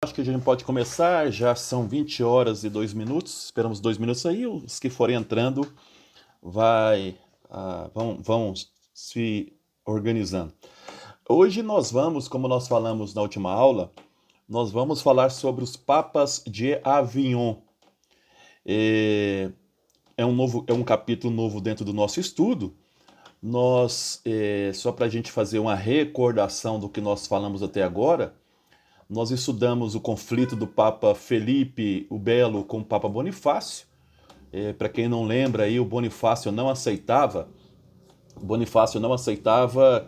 Acho que a gente pode começar, já são 20 horas e 2 minutos, esperamos 2 minutos aí, os que forem entrando vão se organizando. Hoje nós vamos, como nós falamos na última aula, nós vamos falar sobre os papas de Avignon. É um capítulo novo dentro do nosso estudo. Só para a gente fazer uma recordação do que nós falamos até agora, nós estudamos o conflito do Papa Felipe o Belo com o Papa Bonifácio. Para quem não lembra, aí, o Bonifácio não aceitava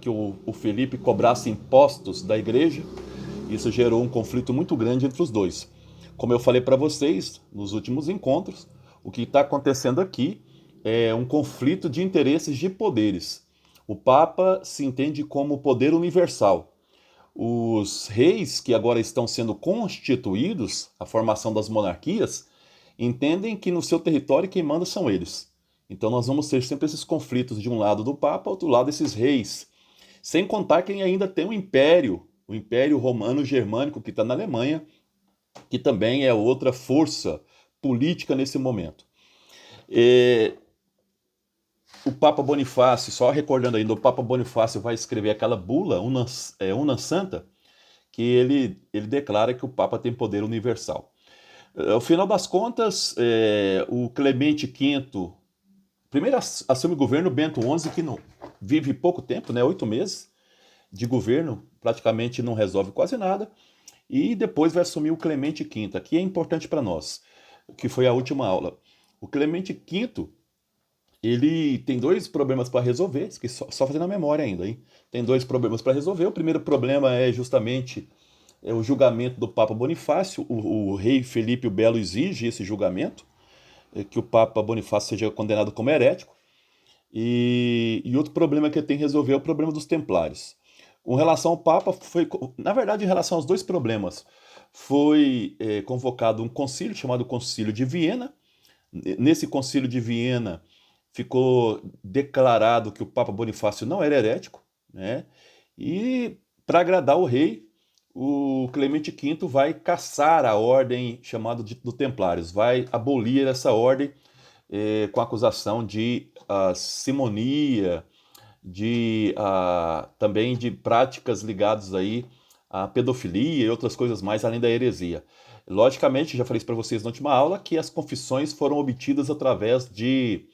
que o Felipe cobrasse impostos da igreja. Isso gerou um conflito muito grande entre os dois. Como eu falei para vocês nos últimos encontros, o que está acontecendo aqui é um conflito de interesses de poderes. O Papa se entende como poder universal. Os reis que agora estão sendo constituídos, a formação das monarquias, entendem que no seu território quem manda são eles. Então nós vamos ter sempre esses conflitos de um lado do Papa, outro lado esses reis. Sem contar que ainda tem o Império Romano Germânico que está na Alemanha, que também é outra força política nesse momento. O Papa Bonifácio, só recordando ainda, o Papa Bonifácio vai escrever aquela bula, Una Santa, que ele declara que o Papa tem poder universal. Ao final das contas, o Clemente V, primeiro assume o governo Bento XI, que não vive pouco tempo, né, 8 meses de governo, praticamente não resolve quase nada, e depois vai assumir o Clemente V. Aqui é importante para nós, que foi a última aula. O Clemente V, ele tem dois problemas para resolver, que só fazendo a memória ainda, hein? Tem dois problemas para resolver. O primeiro problema é justamente o julgamento do Papa Bonifácio. O rei Felipe o Belo exige esse julgamento, que o Papa Bonifácio seja condenado como herético. E outro problema que ele tem que resolver é o problema dos Templários. Com relação ao Papa, na verdade, em relação aos dois problemas, foi convocado um concílio chamado Concílio de Viena. Nesse Concílio de Viena ficou declarado que o Papa Bonifácio não era herético, né? E para agradar o rei, o Clemente V vai cassar a ordem chamada do Templários, vai abolir essa ordem com acusação de simonia, também de práticas ligadas aí à pedofilia e outras coisas mais, além da heresia. Logicamente, já falei isso para vocês na última aula, que as confissões foram obtidas através de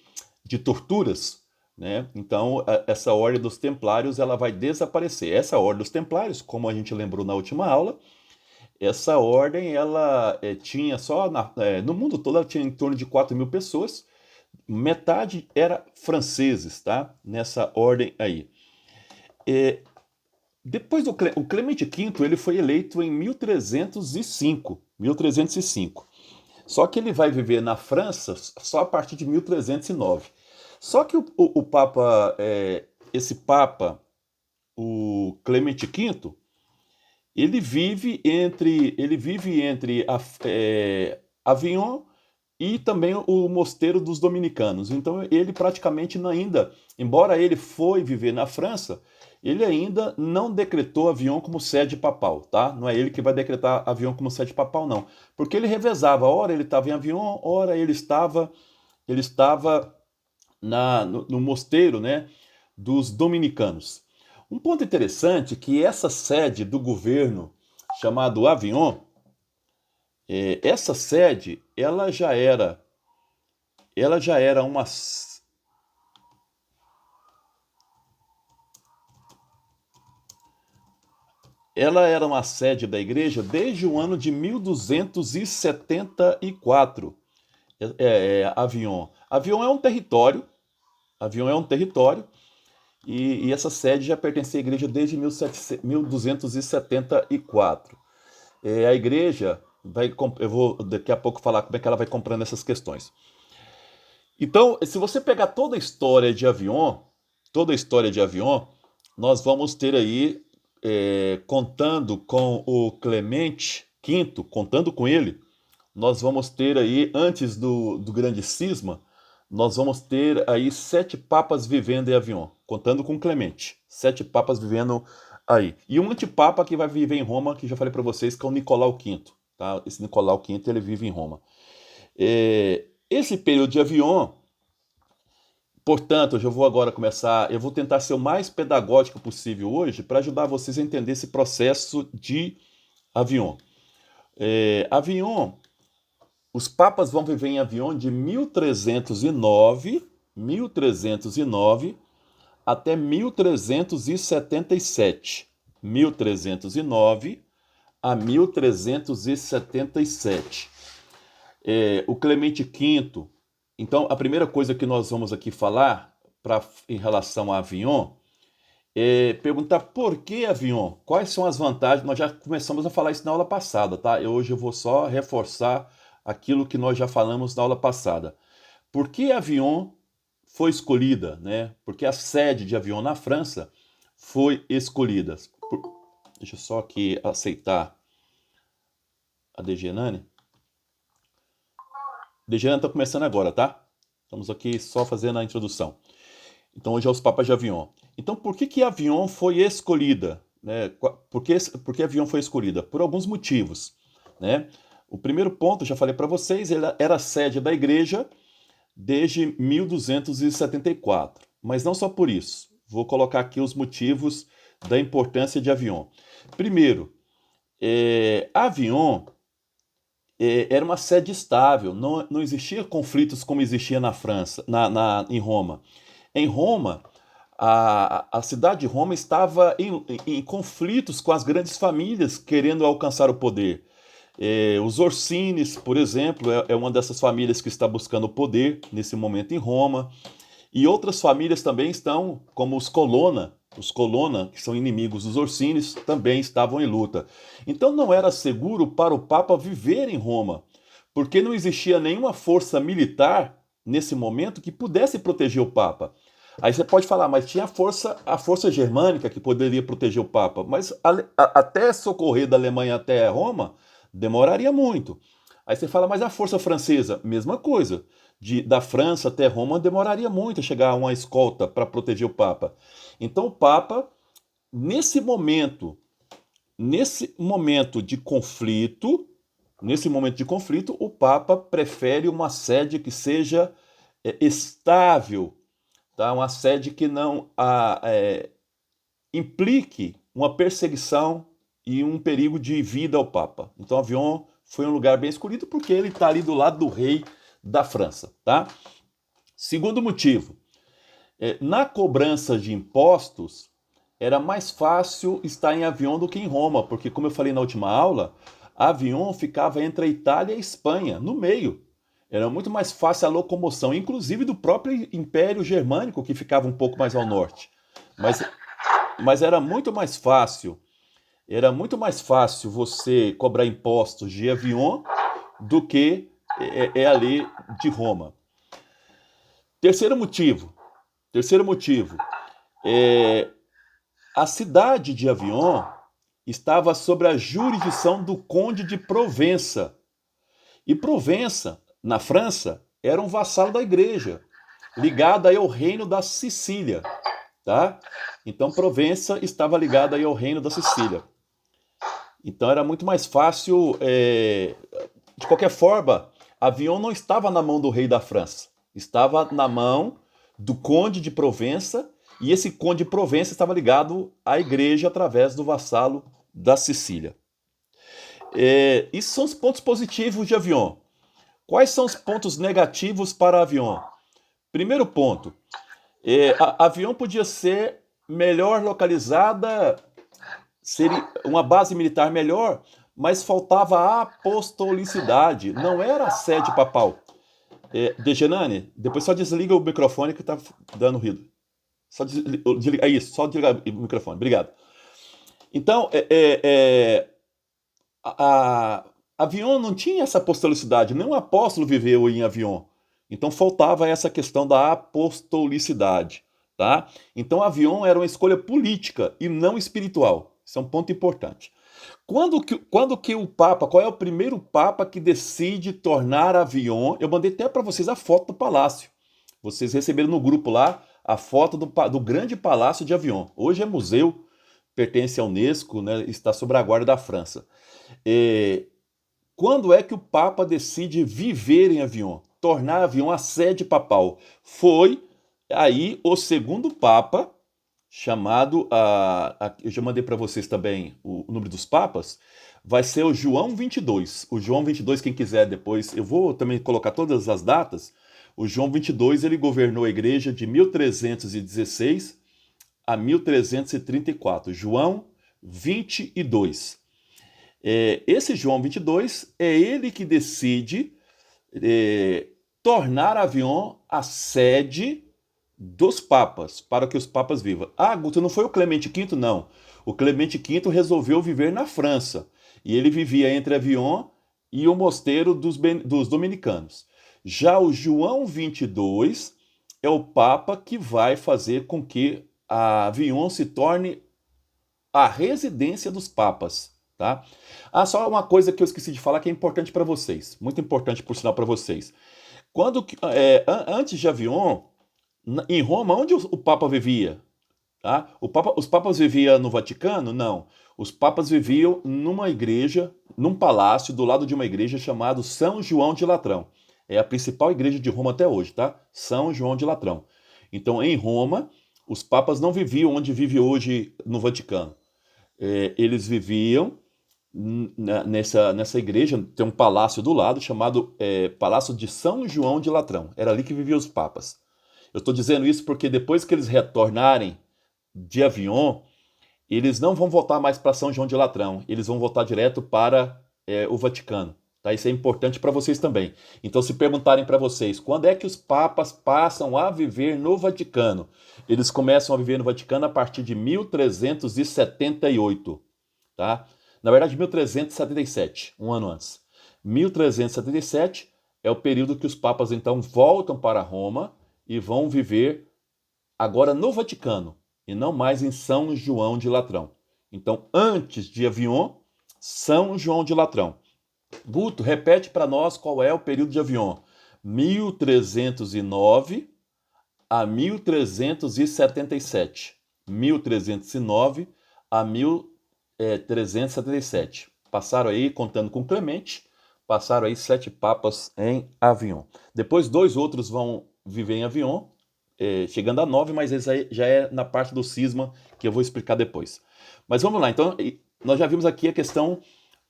torturas, né? Então, essa ordem dos Templários ela vai desaparecer. Essa ordem dos Templários, como a gente lembrou na última aula, essa ordem ela tinha no mundo todo ela tinha em torno de 4.000 pessoas, metade era franceses, tá? Nessa ordem aí. Depois o Clemente V ele foi eleito em 1305. Só que ele vai viver na França só a partir de 1309. Só que o Papa, esse Papa, o Clemente V, ele vive entre Avignon e também o mosteiro dos dominicanos. Então ele praticamente ainda, embora ele foi viver na França, ele ainda não decretou Avignon como sede papal, tá? Não é ele que vai decretar Avignon como sede papal, não. Porque ele revezava, ora ele estava em Avignon, ora ele estava no mosteiro, né, dos dominicanos. Um ponto interessante é que essa sede do governo, chamado Avignon, essa sede, ela já era uma sede da igreja desde o ano de 1274. Avignon. Avignon é um território e essa sede já pertencia à igreja desde 1274. A igreja eu vou daqui a pouco falar como é que ela vai comprando essas questões. Então, se você pegar toda a história de Avignon, nós vamos ter aí, contando com o Clemente V, contando com ele, nós vamos ter aí, antes do grande cisma, nós vamos ter aí 7 papas vivendo em Avignon, contando com Clemente. 7 papas vivendo Aí. E um antipapa que vai viver em Roma, que já falei para vocês, que é o Nicolau V. Tá? Esse Nicolau V ele vive em Roma. Esse período de Avion, portanto, eu já vou agora começar. Eu vou tentar ser o mais pedagógico possível hoje para ajudar vocês a entender esse processo de Avion. Avion, os papas vão viver em Avion de 1309 até 1377. 1309 a 1377. O Clemente V. Então, a primeira coisa que nós vamos aqui falar em relação a Avion é perguntar por que Avion, quais são as vantagens. Nós já começamos a falar isso na aula passada, tá? Hoje eu vou só reforçar aquilo que nós já falamos na aula passada. Por que Avion foi escolhida, né? Porque a sede de Avion na França foi escolhida. Deixa eu só aqui aceitar a Degenane. Degenane está começando agora, tá? Estamos aqui só fazendo a introdução. Então hoje é os papas de Avion. Então por que Avion foi escolhida? Né? Por que Avion foi escolhida? Por alguns motivos, né? O primeiro ponto, já falei para vocês, ela era a sede da igreja desde 1274. Mas não só por isso. Vou colocar aqui os motivos da importância de Avion. Primeiro, Avion era uma sede estável, não existia conflitos como existia na França, em Roma. Em Roma, a cidade de Roma estava em conflitos com as grandes famílias querendo alcançar o poder. Os Orsines, por exemplo, é uma dessas famílias que está buscando o poder nesse momento em Roma. E outras famílias também estão, como os Colonna, que são inimigos dos Orsines, também estavam em luta. Então não era seguro para o Papa viver em Roma, porque não existia nenhuma força militar nesse momento que pudesse proteger o Papa. Aí você pode falar, mas tinha a força germânica que poderia proteger o Papa, mas até socorrer da Alemanha até Roma demoraria muito. Aí você fala, mas a força francesa, mesma coisa. Da França até Roma demoraria muito a chegar a uma escolta para proteger o Papa. Então o Papa, nesse momento de conflito, o Papa prefere uma sede que seja estável, tá? Uma sede que não implique uma perseguição e um perigo de vida ao Papa. Então Avion foi um lugar bem escolhido porque ele está ali do lado do rei da França, tá? Segundo motivo, na cobrança de impostos, era mais fácil estar em Avion do que em Roma, porque, como eu falei na última aula, Avion ficava entre a Itália e a Espanha, no meio. Era muito mais fácil a locomoção, inclusive do próprio Império Germânico, que ficava um pouco mais ao norte. Mas era muito mais fácil você cobrar impostos de Avion do que ali de Roma. Terceiro motivo, a cidade de Avion estava sob a jurisdição do Conde de Provença. E Provença, na França, era um vassalo da igreja, ligado aí ao reino da Sicília. Tá? Então Provença estava ligada aí ao reino da Sicília. Então era muito mais fácil, de qualquer forma, Avion não estava na mão do rei da França, estava na mão do Conde de Provença, e esse Conde de Provença estava ligado à igreja através do vassalo da Sicília. Isso são os pontos positivos de Avion. Quais são os pontos negativos para Avion? Primeiro ponto, Avion podia ser melhor localizada, seria uma base militar melhor, mas faltava a apostolicidade, não era a sede papal. Degenane, depois só desliga o microfone que está dando ruído. Só desligar o microfone, obrigado. Então, Avion não tinha essa apostolicidade, nenhum apóstolo viveu em Avion. Então faltava essa questão da apostolicidade. Tá? Então Avion era uma escolha política e não espiritual. Isso é um ponto importante. Quando que o Papa, qual é o primeiro Papa que decide tornar Avion? Eu mandei até para vocês a foto do palácio. Vocês receberam no grupo lá a foto do grande palácio de Avion. Hoje é museu, pertence à Unesco, né, está sob a guarda da França. É, quando é que o Papa decide viver em Avignon, tornar Avignon a sede papal? Foi aí o segundo Papa, chamado, eu já mandei para vocês também o número dos papas, vai ser o João 22. O João 22, quem quiser depois, eu vou também colocar todas as datas. O João 22, ele governou a igreja de 1316 a 1334. João 22. Esse João 22 é ele que decide tornar Avignon a sede dos papas, para que os papas vivam. Ah, Guto, não foi o Clemente V? Não. O Clemente V resolveu viver na França. E ele vivia entre Avignon e o mosteiro dos dominicanos. Já o João 22 é o papa que vai fazer com que a Avignon se torne a residência dos papas. Tá? Ah, só uma coisa que eu esqueci de falar que é importante para vocês. Muito importante, por sinal, para vocês. Antes de Avignon, em Roma, onde o Papa vivia? Tá? Os papas viviam no Vaticano? Não. Os papas viviam numa igreja, num palácio, do lado de uma igreja chamada São João de Latrão. É a principal igreja de Roma até hoje, tá? São João de Latrão. Então, em Roma, os papas não viviam onde vive hoje no Vaticano. Eles viviam nessa igreja, tem um palácio do lado chamado Palácio de São João de Latrão. Era ali que viviam os papas. Eu estou dizendo isso porque depois que eles retornarem de Avignon, eles não vão voltar mais para São João de Latrão, eles vão voltar direto para o Vaticano. Tá? Isso é importante para vocês também. Então, se perguntarem para vocês, quando é que os papas passam a viver no Vaticano? Eles começam a viver no Vaticano a partir de 1378. Tá? Na verdade, 1377, um ano antes. 1377 é o período que os papas, então, voltam para Roma e vão viver agora no Vaticano, e não mais em São João de Latrão. Então, antes de Avignon, São João de Latrão. Guto, repete para nós qual é o período de Avignon. 1309 a 1377. 1309 a 1377. Passaram aí, contando com Clemente, passaram aí 7 papas em Avignon. Depois 2 outros vão viver em Avignon, chegando a 9, mas esse aí já é na parte do cisma que eu vou explicar depois. Mas vamos lá, então nós já vimos aqui a questão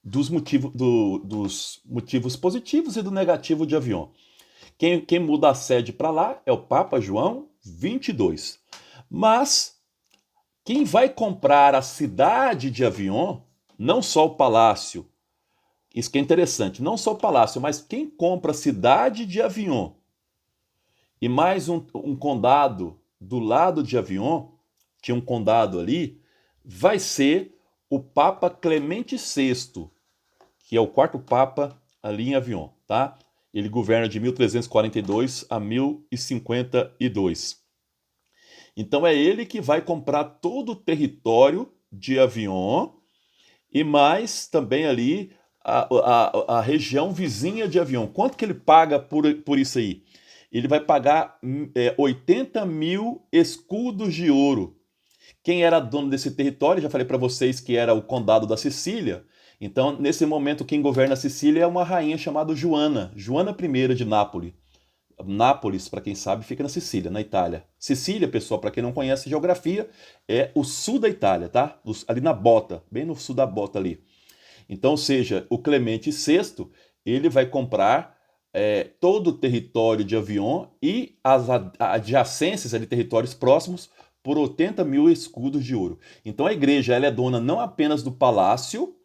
dos motivos positivos e do negativo de Avignon. Quem muda a sede para lá é o Papa João 22. Mas quem vai comprar a cidade de Avignon, não só o palácio, isso que é interessante, não só o palácio, mas quem compra a cidade de Avignon e mais um condado do lado de Avignon, tinha um condado ali, vai ser o Papa Clemente VI, que é o 4º Papa ali em Avignon, tá? Ele governa de 1342 a 1052. Então é ele que vai comprar todo o território de Avignon e mais também ali a região vizinha de Avignon. Quanto que ele paga por isso aí? Ele vai pagar 80 mil escudos de ouro. Quem era dono desse território, já falei para vocês que era o Condado da Sicília. Então, nesse momento, quem governa a Sicília é uma rainha chamada Joana, Joana I de Nápoles. Nápoles, para quem sabe, fica na Sicília, na Itália. Sicília, pessoal, para quem não conhece geografia, é o sul da Itália, tá? Ali na bota, bem no sul da bota ali. Então, ou seja, o Clemente VI, ele vai comprar todo o território de Avignon e as adjacências ali, territórios próximos, por 80 mil escudos de ouro. Então a igreja ela é dona não apenas do palácio,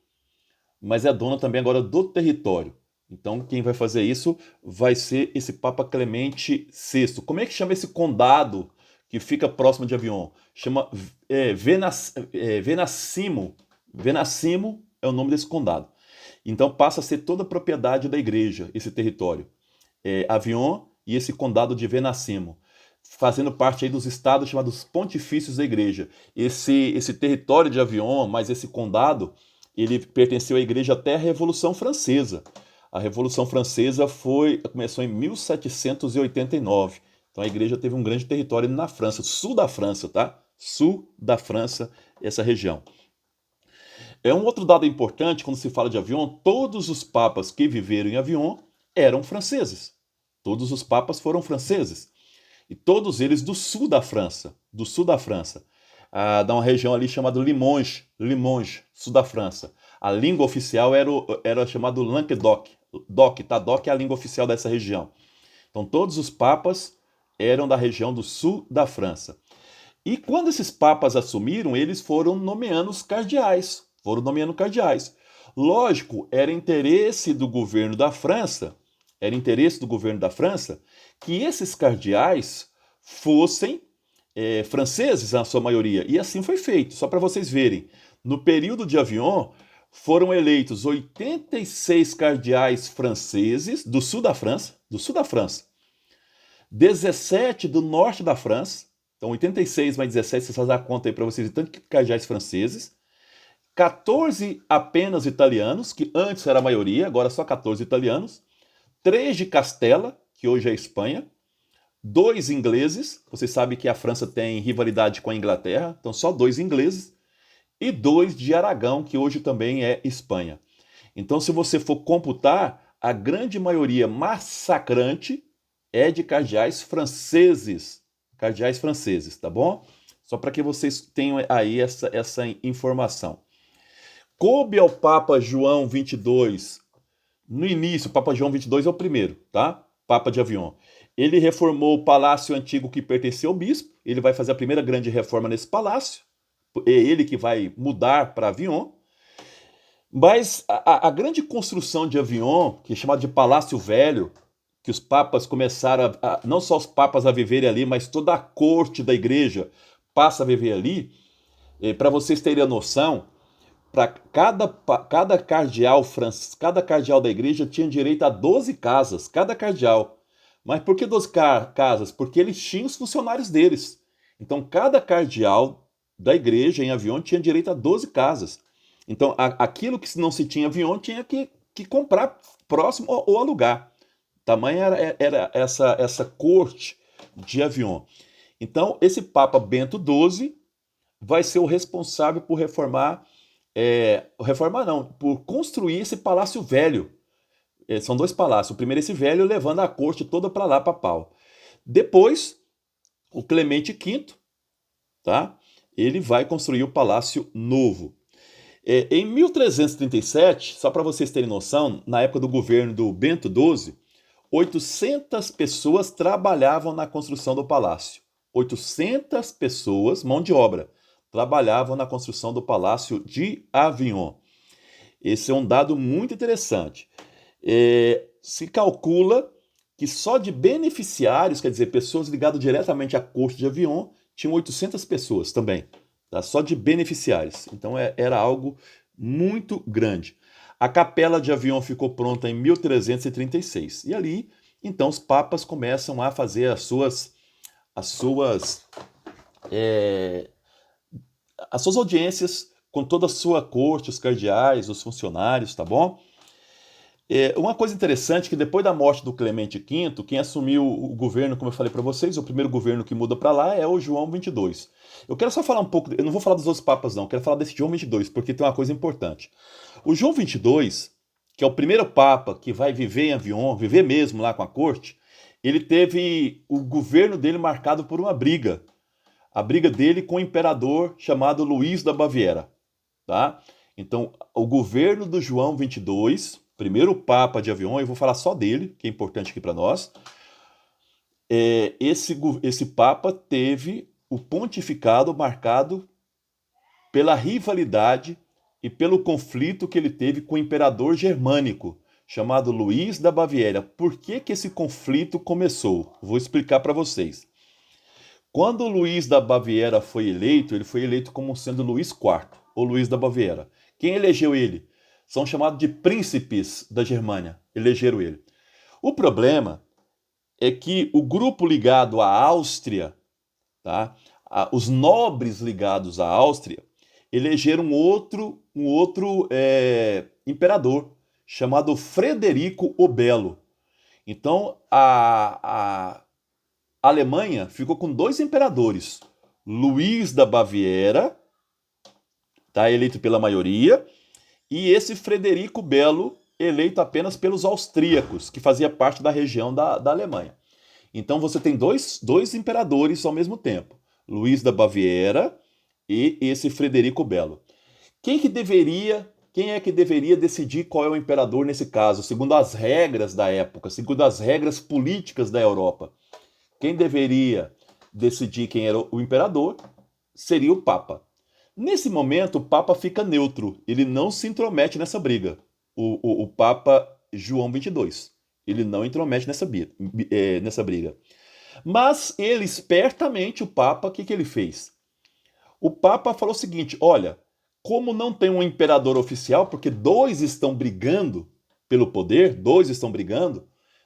mas é dona também agora do território. Então quem vai fazer isso vai ser esse Papa Clemente VI. Como é que chama esse condado que fica próximo de Avignon? Chama Venassimo. Venassimo é o nome desse condado. Então passa a ser toda a propriedade da igreja, esse território. Avignon e esse condado de Venassimo, fazendo parte aí dos estados chamados pontifícios da igreja. Esse território de Avignon, mais esse condado, ele pertenceu à igreja até a Revolução Francesa. A Revolução Francesa começou em 1789. Então a igreja teve um grande território na França, sul da França, tá? sul da França, essa região. É um outro dado importante quando se fala de Avignon, todos os papas que viveram em Avignon eram franceses. Todos os papas foram franceses. E todos eles do sul da França, do sul da França. Da uma região ali chamada Limoges, Limoges, sul da França. A língua oficial era chamado Languedoc. Doc, tá? Doc é a língua oficial dessa região. Então todos os papas eram da região do sul da França. E quando esses papas assumiram, eles foram nomeando os cardeais. Foram nomeando cardeais. Lógico, era interesse do governo da França, que esses cardeais fossem franceses, na sua maioria. E assim foi feito, só para vocês verem. No período de Avignon, foram eleitos 86 cardeais franceses do sul da França, 17 do norte da França, então 86 mais 17, vocês fazem a conta aí para vocês, tanto cardeais franceses, 14 apenas italianos, que antes era a maioria, agora só 14 italianos, 3 de Castela, que hoje é a Espanha, 2 ingleses, vocês sabem que a França tem rivalidade com a Inglaterra, então só 2 ingleses, e 2 de Aragão, que hoje também é Espanha. Então, se você for computar, a grande maioria massacrante é de cardeais franceses, tá bom? Só para que vocês tenham aí essa informação. Coube ao Papa João 22, no início, o Papa João 22 é o primeiro, tá? Papa de Avignon. Ele reformou o palácio antigo que pertencia ao bispo, ele vai fazer a primeira grande reforma nesse palácio, é ele que vai mudar para Avignon. Mas a grande construção de Avignon, que é chamada de Palácio Velho, que os papas começaram, não só os papas a viverem ali, mas toda a corte da igreja passa a viver ali, para vocês terem a noção, para cada cardeal da igreja tinha direito a 12 casas, cada cardeal. Mas por que 12 casas? Porque eles tinham os funcionários deles. Então cada cardeal da igreja em Avignon tinha direito a 12 casas. Então aquilo que não se tinha em Avignon tinha que comprar próximo ou alugar. Tamanha era essa corte de Avignon. Então esse Papa Bento XII vai ser o responsável por por construir esse Palácio Velho. São 2 palácios. O primeiro esse velho, levando a corte toda para lá, papal. Depois, o Clemente V, tá? Ele vai construir o Palácio Novo. Em 1337, só para vocês terem noção, na época do governo do Bento XII, 800 pessoas trabalhavam na construção do palácio. 800 pessoas, mão de obra, trabalhavam na construção do Palácio de Avignon. Esse é um dado muito interessante. Se calcula que só de beneficiários, quer dizer, pessoas ligadas diretamente à corte de Avignon, tinham 800 pessoas também, tá? Só de beneficiários. Então era algo muito grande. A capela de Avignon ficou pronta em 1336. E ali, então, os papas começam a fazer as suas audiências com toda a sua corte, os cardeais, os funcionários, tá bom? Uma coisa interessante é que depois da morte do Clemente V, quem assumiu o governo, como eu falei para vocês, o primeiro governo que muda para lá é o João 22. Eu quero só falar um pouco, eu não vou falar dos outros papas não, eu quero falar desse João 22, porque tem uma coisa importante. O João 22, que é o primeiro papa que vai viver em Avignon, viver mesmo lá com a corte, ele teve o governo dele marcado por uma briga. A briga dele com o imperador chamado Luís da Baviera, tá? Então, o governo do João 22, primeiro Papa de Avignon, eu vou falar só dele, que é importante aqui para nós. Esse Papa teve o pontificado marcado pela rivalidade e pelo conflito que ele teve com o imperador germânico, chamado Luís da Baviera. Por que esse conflito começou? Vou explicar para vocês. Quando Luís da Baviera foi eleito, ele foi eleito como sendo Luís IV, ou Luís da Baviera. Quem elegeu ele? São chamados de príncipes da Germânia, elegeram ele. O problema é que o grupo ligado à Áustria, tá? Os nobres ligados à Áustria, elegeram um outro imperador, chamado Frederico o Belo. Então, a Alemanha ficou com 2 imperadores, Luís da Baviera, tá, eleito pela maioria, e esse Frederico Belo, eleito apenas pelos austríacos, que fazia parte da região da Alemanha. Então você tem dois imperadores ao mesmo tempo, Luís da Baviera e esse Frederico Belo. Quem é que deveria decidir qual é o imperador nesse caso, segundo as regras da época, segundo as regras políticas da Europa? Quem deveria decidir quem era o imperador seria o Papa. Nesse momento, o Papa fica neutro, ele não se intromete nessa briga. O Papa João XXII, ele não intromete nessa briga. Mas ele, espertamente, o Papa, o que ele fez? O Papa falou o seguinte, olha, como não tem um imperador oficial, porque dois estão brigando pelo poder,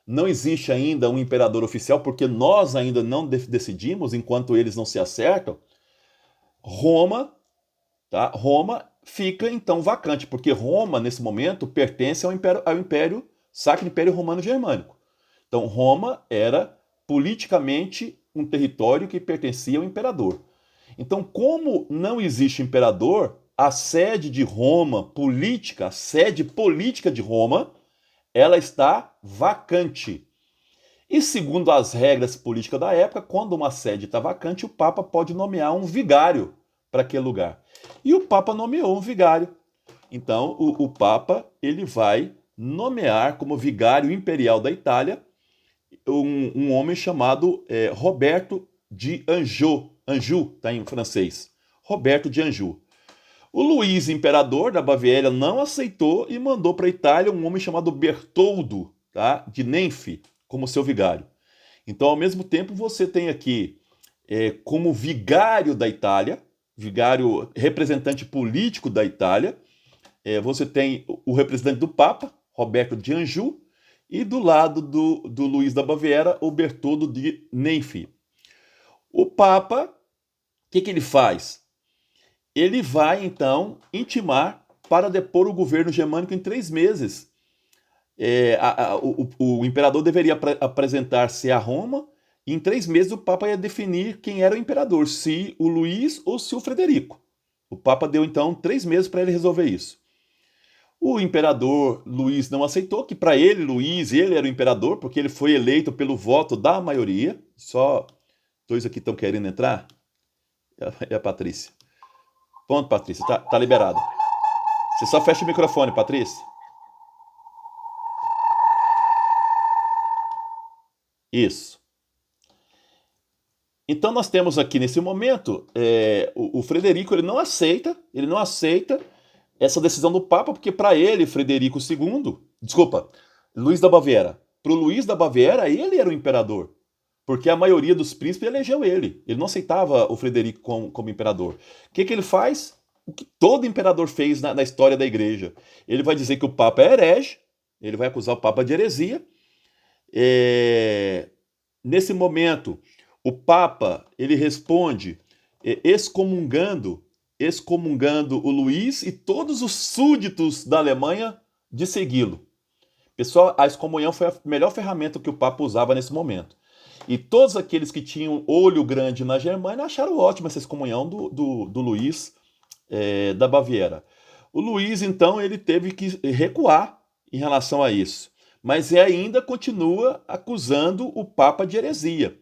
não existe ainda um imperador oficial, porque nós ainda não decidimos, enquanto eles não se acertam, Roma fica então vacante, porque Roma, nesse momento, pertence ao Império Sacro Império Romano Germânico. Então, Roma era politicamente um território que pertencia ao imperador. Então, como não existe imperador, a sede de Roma, a sede política de Roma, ela está vacante. E segundo as regras políticas da época, quando uma sede está vacante, o Papa pode nomear um vigário para aquele lugar. E o Papa nomeou um vigário. Então, o Papa ele vai nomear como vigário imperial da Itália um homem chamado Roberto de Anjou. Anjou está em francês. Roberto de Anjou. O Luís, imperador da Baviera, não aceitou e mandou para a Itália um homem chamado Bertoldo, tá, de Nenfe, como seu vigário. Então, ao mesmo tempo, você tem aqui como vigário da Itália, vigário representante político da Itália, você tem o representante do Papa, Roberto de Anjou, e do lado do Luís da Baviera, o Bertoldo de Nenfe. O Papa, o que ele faz? Ele vai, então, intimar para depor o governo germânico em 3 meses. O imperador deveria apresentar-se a Roma, e em 3 meses o Papa ia definir quem era o imperador, se o Luís ou se o Frederico. O Papa deu, então, 3 meses para ele resolver isso. O imperador Luís não aceitou, que para ele, Luís, ele era o imperador, porque ele foi eleito pelo voto da maioria. Só 2 aqui estão querendo entrar. É a Patrícia. Pronto, Patrícia, tá liberado. Você só fecha o microfone, Patrícia. Isso. Então nós temos aqui nesse momento o Frederico ele não aceita essa decisão do Papa, porque para ele, Luís da Baviera, para o Luís da Baviera, ele era o imperador, porque a maioria dos príncipes elegeu ele. Ele não aceitava o Frederico como imperador. O que ele faz? O que todo imperador fez na história da igreja. Ele vai dizer que o Papa é herege, ele vai acusar o Papa de heresia. Nesse momento, o Papa ele responde excomungando o Luís e todos os súditos da Alemanha de segui-lo. Pessoal, a excomunhão foi a melhor ferramenta que o Papa usava nesse momento. E todos aqueles que tinham olho grande na Germânia acharam ótima essa excomunhão do Luís da Baviera. O Luís, então, ele teve que recuar em relação a isso. Mas ainda continua acusando o Papa de heresia.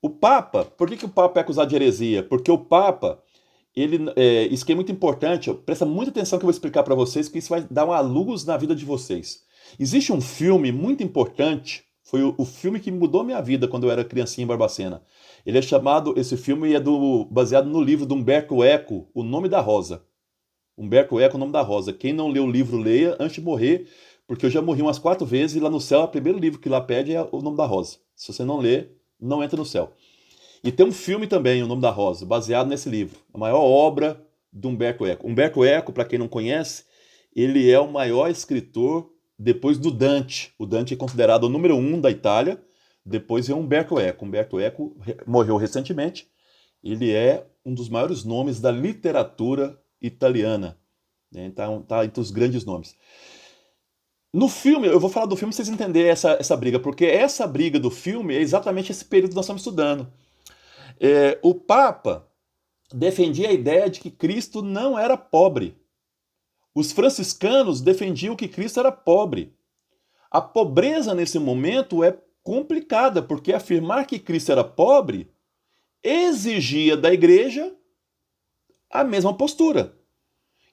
O Papa, por que o Papa é acusado de heresia? Porque o Papa, isso que é muito importante, presta muita atenção que eu vou explicar para vocês, que isso vai dar uma luz na vida de vocês. Existe um filme muito importante, foi o filme que mudou minha vida quando eu era criancinha em Barbacena. Esse filme é baseado no livro de Humberto Eco, O Nome da Rosa. Humberto Eco, O Nome da Rosa. Quem não leu o livro, leia antes de morrer, porque eu já morri umas 4 vezes e lá no céu, o primeiro livro que lá pede é O Nome da Rosa. Se você não ler, não entra no céu. E tem um filme também, O Nome da Rosa, baseado nesse livro. A maior obra de Humberto Eco. Humberto Eco, para quem não conhece, ele é o maior escritor depois do Dante. O Dante é considerado o número 1 da Itália. Depois é Humberto Eco. Humberto Eco morreu recentemente. Ele é um dos maiores nomes da literatura italiana. Então, tá entre os grandes nomes. No filme, eu vou falar do filme para vocês entenderem essa briga, porque essa briga do filme é exatamente esse período que nós estamos estudando. O Papa, defendia a ideia de que Cristo não era pobre. Os franciscanos defendiam que Cristo era pobre. A pobreza nesse momento é complicada, porque afirmar que Cristo era pobre exigia da igreja a mesma postura.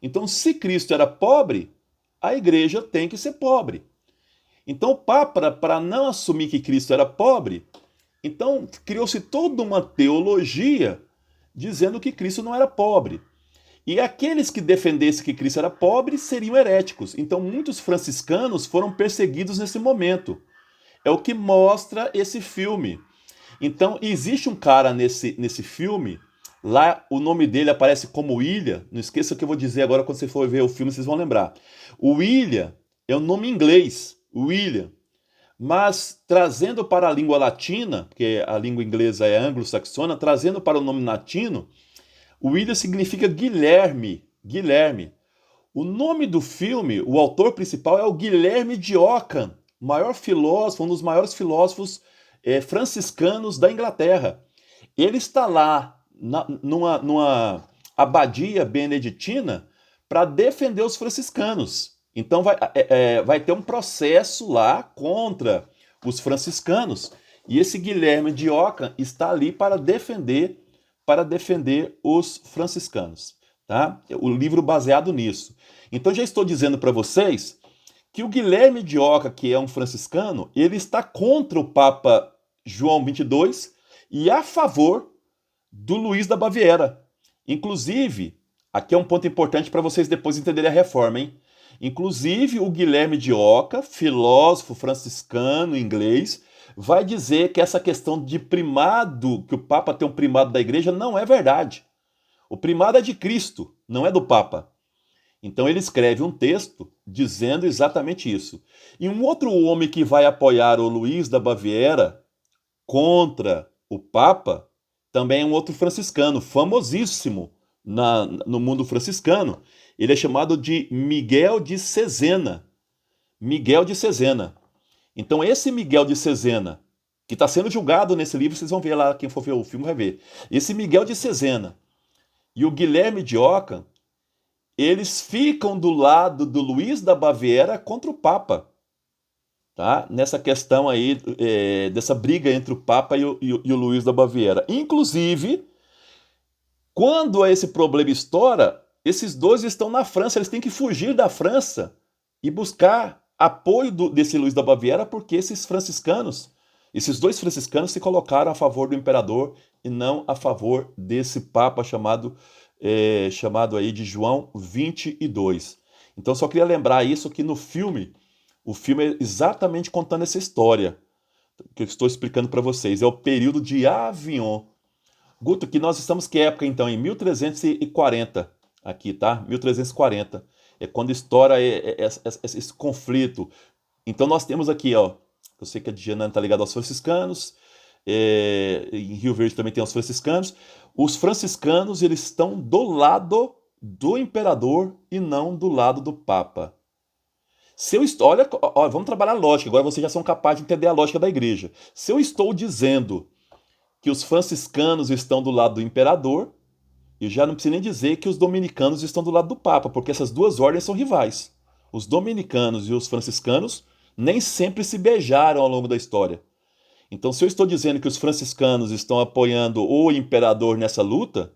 Então, se Cristo era pobre, a igreja tem que ser pobre. Então, o Papa, para não assumir que Cristo era pobre, então criou-se toda uma teologia dizendo que Cristo não era pobre. E aqueles que defendessem que Cristo era pobre seriam heréticos. Então, muitos franciscanos foram perseguidos nesse momento. É o que mostra esse filme. Então, existe um cara nesse filme, lá o nome dele aparece como William, não esqueça o que eu vou dizer agora quando você for ver o filme, vocês vão lembrar. O William é o nome em inglês, William, mas trazendo para a língua latina, porque a língua inglesa é anglo-saxona, trazendo para o nome latino, William significa Guilherme, Guilherme. O nome do filme, o autor principal é o Guilherme de Ockham, maior filósofo, um dos maiores filósofos franciscanos da Inglaterra. Ele está lá numa abadia beneditina para defender os franciscanos. Então vai ter um processo lá contra os franciscanos. E esse Guilherme de Ockham está ali para defender os franciscanos. Tá? O livro baseado nisso. Então já estou dizendo para vocês que o Guilherme de Ockham, que é um franciscano, ele está contra o Papa João 22 e a favor do Luís da Baviera. Inclusive, aqui é um ponto importante para vocês depois entenderem a reforma, hein? Inclusive, o Guilherme de Ockham, filósofo franciscano inglês, vai dizer que essa questão de primado, que o Papa tem um primado da igreja, não é verdade. O primado é de Cristo, não é do Papa. Então ele escreve um texto dizendo exatamente isso. E um outro homem que vai apoiar o Luís da Baviera contra o Papa também é um outro franciscano, famosíssimo no mundo franciscano. Ele é chamado de Miguel de Cesena. Miguel de Cesena. Então esse Miguel de Cesena, que está sendo julgado nesse livro, vocês vão ver lá, quem for ver o filme vai ver. Esse Miguel de Cesena e o Guilherme de Ockham, eles ficam do lado do Luís da Baviera contra o Papa. Tá? Nessa questão aí, dessa briga entre o Papa e o Luís da Baviera. Inclusive, quando esse problema estoura, esses dois estão na França, eles têm que fugir da França e buscar apoio desse Luís da Baviera, porque esses dois franciscanos se colocaram a favor do imperador e não a favor desse Papa chamado aí de João 22. Então só queria lembrar isso, que no filme, o filme é exatamente contando essa história que eu estou explicando para vocês. É o período de Avignon. Guto, que nós estamos que época então? Em 1340 aqui, tá? 1340. É quando estoura esse conflito. Então nós temos aqui, ó, eu sei que a Diana está ligada aos franciscanos, em Rio Verde também tem os franciscanos. Os franciscanos, eles estão do lado do imperador e não do lado do Papa. Olha, vamos trabalhar a lógica, agora vocês já são capazes de entender a lógica da igreja. Se eu estou dizendo que os franciscanos estão do lado do imperador, eu já não preciso nem dizer que os dominicanos estão do lado do Papa, porque essas duas ordens são rivais. Os dominicanos e os franciscanos nem sempre se beijaram ao longo da história. Então, se eu estou dizendo que os franciscanos estão apoiando o imperador nessa luta,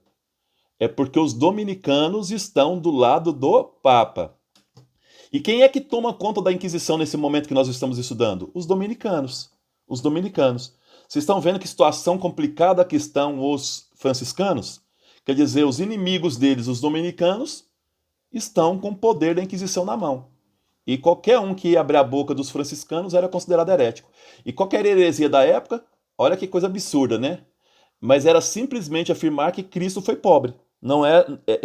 é porque os dominicanos estão do lado do Papa. E quem é que toma conta da Inquisição nesse momento que nós estamos estudando? Os dominicanos. Os dominicanos. Vocês estão vendo que situação complicada que estão os franciscanos? Quer dizer, os inimigos deles, os dominicanos, estão com o poder da Inquisição na mão. E qualquer um que ia abrir a boca dos franciscanos era considerado herético. E qualquer heresia da época, olha que coisa absurda, né? Mas era simplesmente afirmar que Cristo foi pobre. Não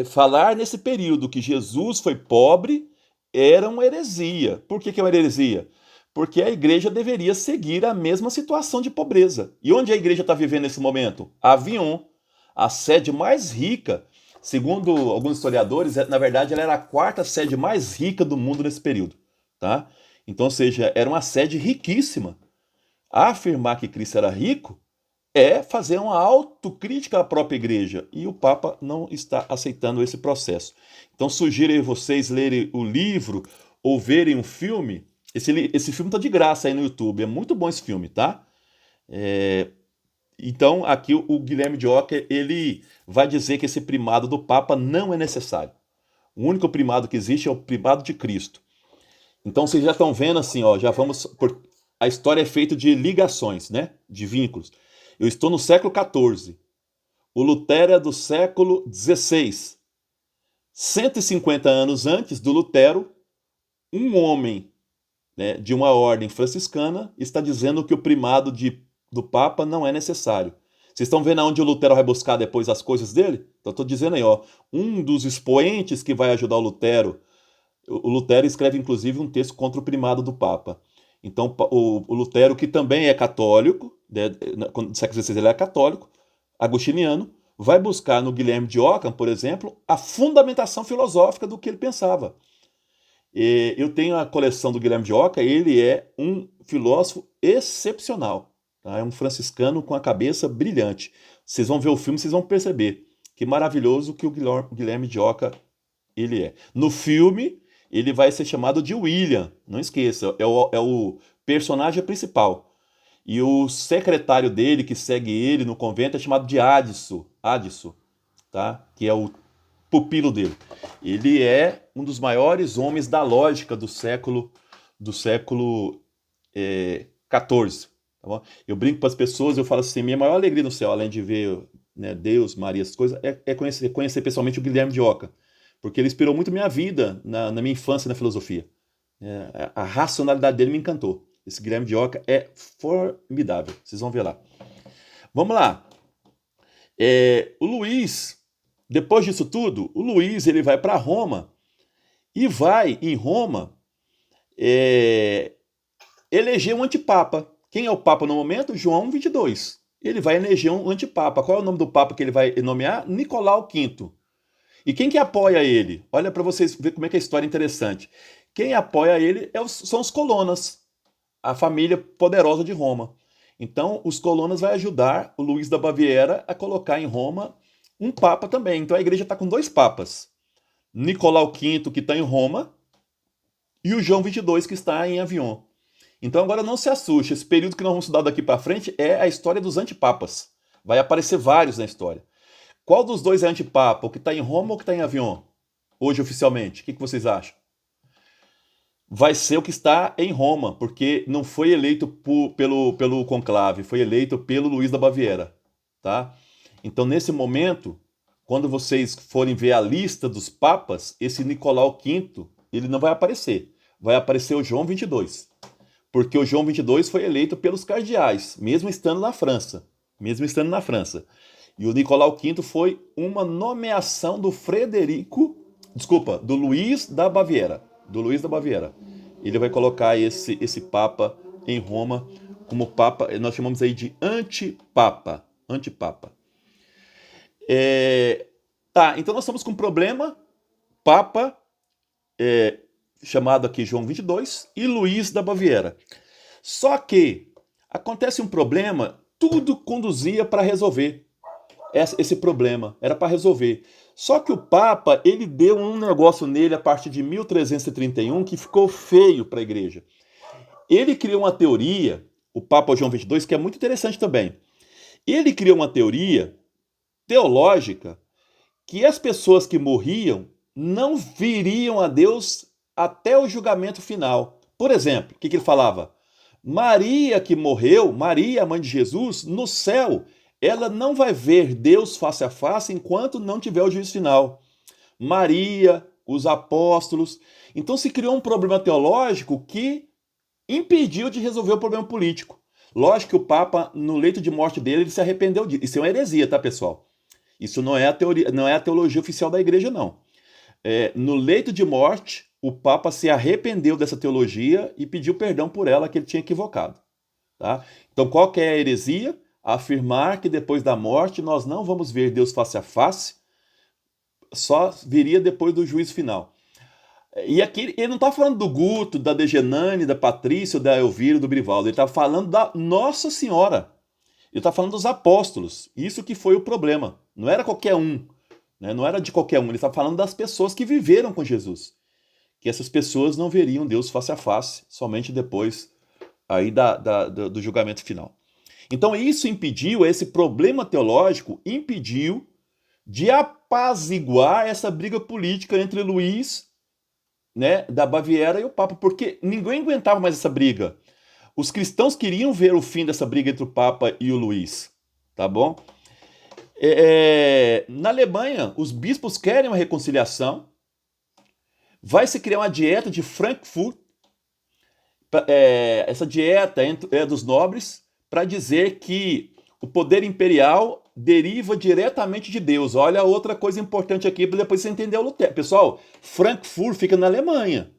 falar nesse período que Jesus foi pobre era uma heresia. Por que é uma heresia? Porque a igreja deveria seguir a mesma situação de pobreza. E onde a igreja está vivendo nesse momento? Avignon, a sede mais rica. Segundo alguns historiadores, na verdade, ela era a quarta sede mais rica do mundo nesse período. Tá? Então, ou seja, era uma sede riquíssima. A afirmar que Cristo era rico é fazer uma autocrítica à própria igreja. E o Papa não está aceitando esse processo. Então, sugiro a vocês lerem o livro ou verem um filme. Esse filme está de graça aí no YouTube. É muito bom esse filme, tá? Então, aqui o Guilherme de Ockham, ele vai dizer que esse primado do Papa não é necessário. O único primado que existe é o primado de Cristo. Então, vocês já estão vendo assim, ó, já vamos a história é feita de ligações, né? De vínculos. Eu estou no século XIV. O Lutero é do século XVI. 150 anos antes do Lutero, um homem, né, de uma ordem franciscana está dizendo que o primado do Papa não é necessário. Vocês estão vendo aonde o Lutero vai buscar depois as coisas dele? Então, estou dizendo aí, ó, um dos expoentes que vai ajudar o Lutero escreve inclusive um texto contra o primado do Papa. Então, o Lutero, que também é católico, né, no século XVI ele é católico, agostiniano, vai buscar no Guilherme de Ockham, por exemplo, a fundamentação filosófica do que ele pensava. Eu tenho a coleção do Guilherme de Ockham, ele é um filósofo excepcional, tá? É um franciscano com a cabeça brilhante. Vocês vão ver o filme, vocês vão perceber que maravilhoso que o Guilherme de Ockham ele é. No filme, ele vai ser chamado de William, não esqueça, é o personagem principal. E o secretário dele, que segue ele no convento, é chamado de Adisso, tá? Que é o pupilo dele. Ele é um dos maiores homens da lógica do século XIV. Tá bom? Eu brinco para as pessoas, eu falo assim, minha maior alegria no céu, além de ver, né, Deus, Maria, essas coisas, é conhecer pessoalmente o Guilherme de Ockham, porque ele inspirou muito minha vida na minha infância na filosofia. A racionalidade dele me encantou. Esse Guilherme de Ockham é formidável. Vocês vão ver lá. Vamos lá. O Luís, depois disso tudo, o Luís ele vai para Roma e vai, em Roma, eleger um antipapa. Quem é o papa no momento? João 22. Ele vai eleger um antipapa. Qual é o nome do papa que ele vai nomear? Nicolau V. E quem que apoia ele? Olha para vocês verem como é que a história é interessante. Quem apoia ele são os colonas, a família poderosa de Roma. Então, os colonas vão ajudar o Luís da Baviera a colocar em Roma um papa também. Então, a igreja está com dois papas. Nicolau V, que está em Roma, e o João 22, que está em Avignon. Então, agora não se assuste. Esse período que nós vamos estudar daqui para frente é a história dos antipapas. Vai aparecer vários na história. Qual dos dois é antipapa? O que está em Roma ou o que está em Avignon? Hoje, oficialmente. O que vocês acham? Vai ser o que está em Roma, porque não foi eleito pelo conclave, foi eleito pelo Luís da Baviera, tá? Então, nesse momento, quando vocês forem ver a lista dos papas, esse Nicolau V, ele não vai aparecer. Vai aparecer o João 22, porque o João 22 foi eleito pelos cardeais, mesmo estando na França. E o Nicolau V foi uma nomeação do Luís da Baviera. Ele vai colocar esse papa em Roma como papa, nós chamamos aí de antipapa. Tá, então nós estamos com um problema, papa, chamado aqui João 22, e Luís da Baviera. Só que acontece um problema, tudo conduzia para resolver esse problema, era para resolver. Só que o Papa, ele deu um negócio nele a partir de 1331 que ficou feio para a igreja. Ele criou uma teoria, o Papa João 22, que é muito interessante também. Ele criou uma teoria teológica que as pessoas que morriam não viriam a Deus até o julgamento final. Por exemplo, o que ele falava? Maria que morreu, Maria, a mãe de Jesus, no céu, ela não vai ver Deus face a face enquanto não tiver o juízo final. Maria, os apóstolos. Então se criou um problema teológico que impediu de resolver o problema político. Lógico que o Papa, no leito de morte dele, ele se arrependeu disso. Isso é uma heresia, tá, pessoal? Isso não é a teologia oficial da igreja, não. No leito de morte, o Papa se arrependeu dessa teologia e pediu perdão por ela, que ele tinha equivocado. Tá? Então, qual que é a heresia? Afirmar que depois da morte nós não vamos ver Deus face a face, só viria depois do juízo final. E aqui ele não está falando do Guto, da Degenane, da Patrícia, da Elvira, do Brivaldo, ele está falando da Nossa Senhora. Ele está falando dos apóstolos. Isso que foi o problema. Não era qualquer um, né? Não era de qualquer um. Ele está falando das pessoas que viveram com Jesus. Que essas pessoas não veriam Deus face a face, somente depois aí do julgamento final. Então isso impediu, esse problema teológico impediu de apaziguar essa briga política entre Luís, né, da Baviera e o Papa, porque ninguém aguentava mais essa briga. Os cristãos queriam ver o fim dessa briga entre o Papa e o Luís, tá bom? Na Alemanha, os bispos querem uma reconciliação, vai se criar uma dieta de Frankfurt, essa dieta é dos nobres, para dizer que o poder imperial deriva diretamente de Deus. Olha outra coisa importante aqui para depois você entender o Lutero. Pessoal, Frankfurt fica na Alemanha.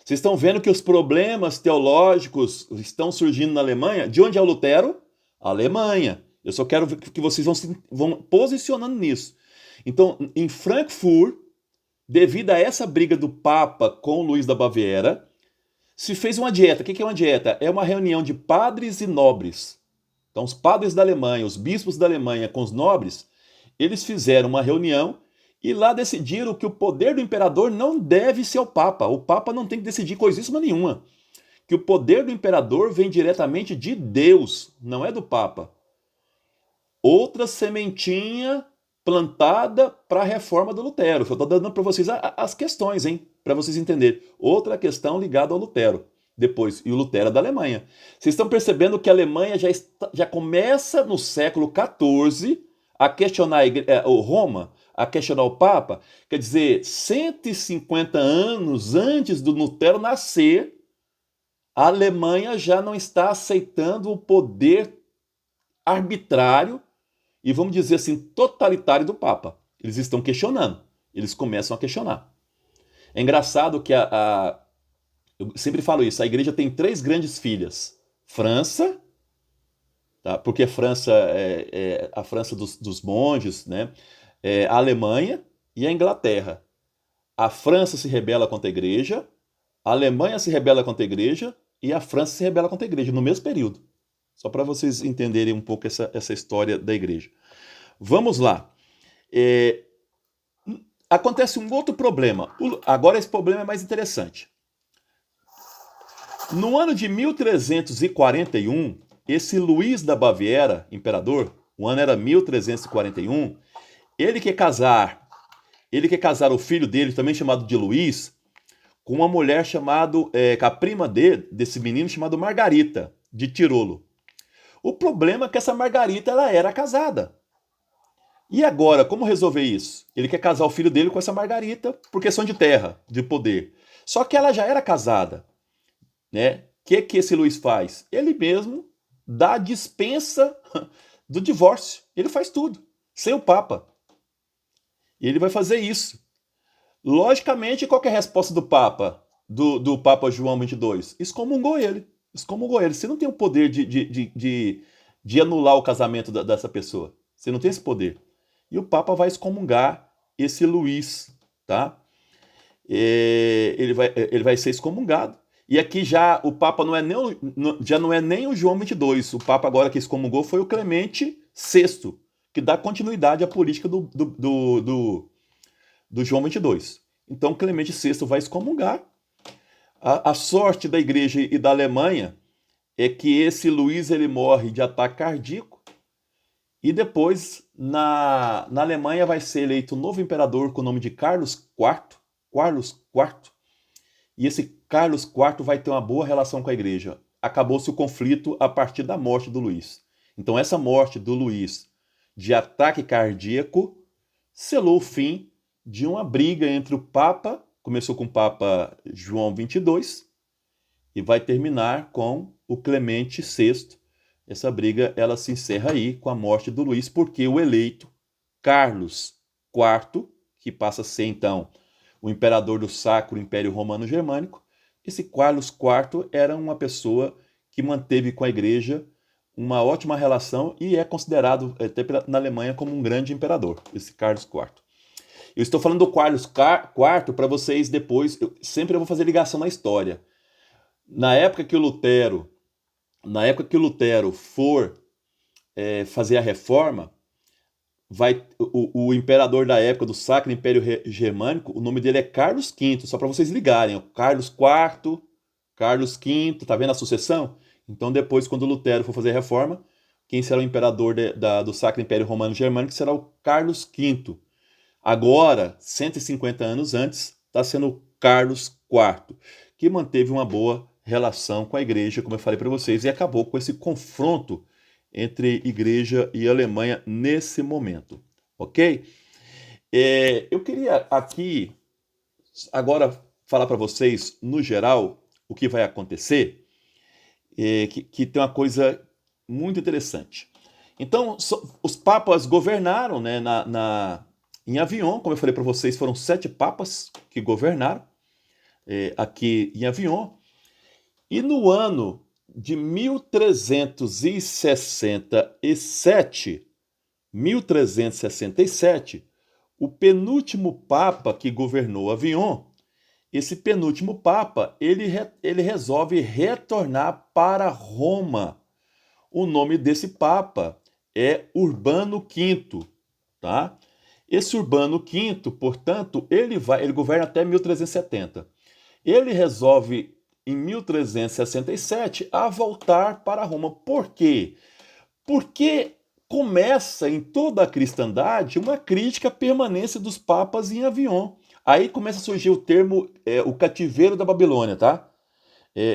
Vocês estão vendo que os problemas teológicos estão surgindo na Alemanha? De onde é o Lutero? Alemanha. Eu só quero que vocês vão posicionando nisso. Então, em Frankfurt, devido a essa briga do Papa com Luís da Baviera, se fez uma dieta. O que é uma dieta? É uma reunião de padres e nobres. Então, os padres da Alemanha, os bispos da Alemanha com os nobres, eles fizeram uma reunião e lá decidiram que o poder do imperador não deve ser o Papa. O Papa não tem que decidir coisíssima nenhuma. Que o poder do imperador vem diretamente de Deus, não é do Papa. Outra sementinha plantada para a reforma do Lutero. Eu estou dando para vocês as questões, hein? Para vocês entenderem. Outra questão ligada ao Lutero. Depois, e o Lutero é da Alemanha. Vocês estão percebendo que a Alemanha já começa no século XIV a questionar Roma, a questionar o Papa. Quer dizer, 150 anos antes do Lutero nascer, a Alemanha já não está aceitando o poder arbitrário e, vamos dizer assim, totalitário do Papa. Eles estão questionando. Eles começam a questionar. É engraçado que eu sempre falo isso, a igreja tem 3 grandes filhas. França, tá? Porque a França é a França dos monges, né? A Alemanha e a Inglaterra. A França se rebela contra a igreja, a Alemanha se rebela contra a igreja e a França se rebela contra a igreja no mesmo período. Só para vocês entenderem um pouco essa história da igreja. Vamos lá. Acontece um outro problema. Agora esse problema é mais interessante. No ano de 1341, esse Luís da Baviera, imperador, o ano era 1341, ele quer casar o filho dele, também chamado de Luís, com uma mulher chamada, com a prima desse menino chamado Margarita, de Tirolo. O problema é que essa Margarita ela era casada. E agora, como resolver isso? Ele quer casar o filho dele com essa Margarita por questão de terra, de poder. Só que ela já era casada. Né? O que esse Luís faz? Ele mesmo dá a dispensa do divórcio. Ele faz tudo, sem o Papa. E ele vai fazer isso. Logicamente, qual que é a resposta do Papa, do Papa João 22? Excomungou ele. Excomungou ele. Você não tem o poder de anular o casamento dessa pessoa. Você não tem esse poder. E o Papa vai excomungar esse Luís. Tá? Ele vai ser excomungado. E aqui já o Papa já não é nem o João 22. O Papa agora que excomungou foi o Clemente VI, que dá continuidade à política do João 22. Então Clemente VI vai excomungar. A sorte da igreja e da Alemanha é que esse Luís ele morre de ataque cardíaco e depois na Alemanha vai ser eleito um novo imperador com o nome de Carlos IV. Carlos IV. E esse Carlos IV vai ter uma boa relação com a igreja. Acabou-se o conflito a partir da morte do Luís. Então essa morte do Luís de ataque cardíaco selou o fim de uma briga entre o Papa, começou com o Papa João 22 e vai terminar com o Clemente VI. Essa briga ela se encerra aí com a morte do Luís, porque o eleito Carlos IV, que passa a ser então o imperador do Sacro Império Romano Germânico, esse Carlos IV era uma pessoa que manteve com a igreja uma ótima relação e é considerado até na Alemanha como um grande imperador, esse Carlos IV. Eu estou falando do Carlos IV para vocês depois, sempre eu vou fazer ligação na história. Na época que o Lutero for fazer a reforma, o imperador da época do Sacro Império Germânico, o nome dele é Carlos V, só para vocês ligarem, ó, Carlos IV, Carlos V, tá vendo a sucessão? Então depois, quando Lutero for fazer a reforma, quem será o imperador do Sacro Império Romano Germânico será o Carlos V. Agora, 150 anos antes, está sendo o Carlos IV, que manteve uma boa relação com a igreja, como eu falei para vocês, e acabou com esse confronto entre igreja e Alemanha nesse momento, ok? Eu queria aqui agora falar para vocês, no geral, o que vai acontecer, que tem uma coisa muito interessante. Então, os papas governaram, né, em Avignon, como eu falei para vocês, foram 7 papas que governaram aqui em Avignon, e no ano de 1367, o penúltimo papa que governou Avignon, esse penúltimo papa, ele resolve retornar para Roma. O nome desse papa é Urbano V, tá? Esse Urbano V, portanto, ele governa até 1370. Ele resolve em 1367 a voltar para Roma. Por quê? Porque começa em toda a cristandade uma crítica à permanência dos papas em Avignon. Aí começa a surgir o termo o cativeiro da Babilônia, tá?